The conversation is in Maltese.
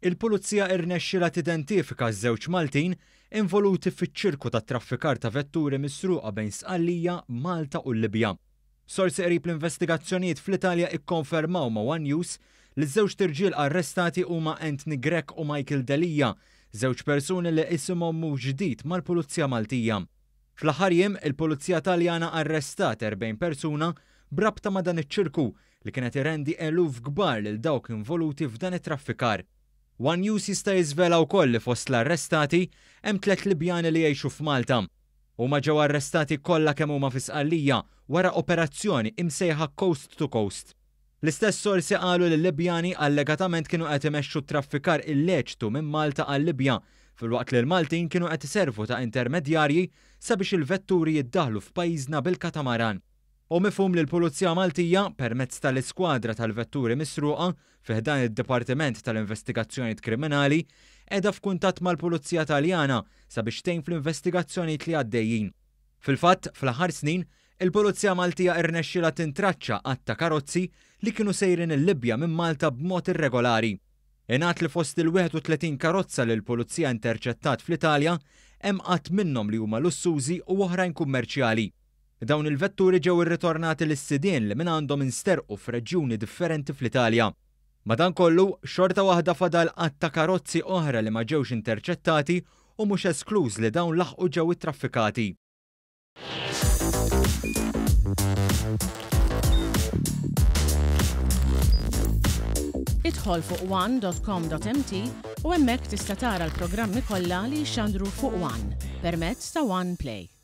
Il-Pulizija irnexxiela tidentifika ż-żewġ Maltin involuti fiċ-ċirku tat-traffikar ta' vetturi misruqa bejn Sqallija, Malta u l-Libja. Sorsi qrib l-investigazzjonijiet fl-Italja ikkonfermaw ma' One News li ż-żewġ tirġiel arrestati huma Anthony Grech u Michael Delia, żewġ persuni li isimhom mhux ġdid mal-Pulizija Maltija. Fl-aħħar jiem il-Pulizija Taljana arrestat 40 persuna brabta ma' dan iċ-ċirku li kienet irendi eluf kbar lil dawk involuti f'dan it-traffikar. One News jista' jiżvela wkoll li fost l-arrestati hemm 3 Libjani li jgħixu f'Malta. Huma ġew arrestati kollha kemm huma fi Sqallija wara operazzjoni imsejħa Coast to Coast. L-istess sorsi qalu li l-Libjani allegatament kienu qed imexxu traffikar illeċitu minn Malta għal Libja filwaqt li l-Maltin kienu qed iservu ta' intermedjarji sabiex il-vetturi jiddaħlu f'pajjiżna bil-katamaran. U mifhum li l-Pulizija Maltija permezz tal-iskwadra tal-vetturi misruqa fih dan id-Dipartiment tal-Investigazzjonijiet Kriminali qiegħda f'kuntatt mal-Pulizija Taljana sabiex tgħin fl-investigazzjonijiet li għaddejjin. Fil-fatt, fl-aħħar snin, il-Pulizija Maltija irnexxiela tintraċċa qatt ta' karozzi li kienu sejrin il-Libja minn Malta b'mod irregolari. Ingħad li fost il-31 karozza li l-Pulizija interċettat fl-Italja hemm qatt minnhom li huma lussużi u oħrajn kummerċjali. Dawn il-vetturi ġew irritornati lis-sidien li minn għandhom insterqu f'reġjuni differenti fl-Italja. Madankollu, xorta waħda fadal qatt ta' karozzi oħra li ma ġewx interċettati u mhux eskluż li dawn laħqu ġew ittraffikati. Idħol fuq one.com.mt u hemmhekk tista' tara l-programmi kollha li jxandru fuq One permezz ta' One Play.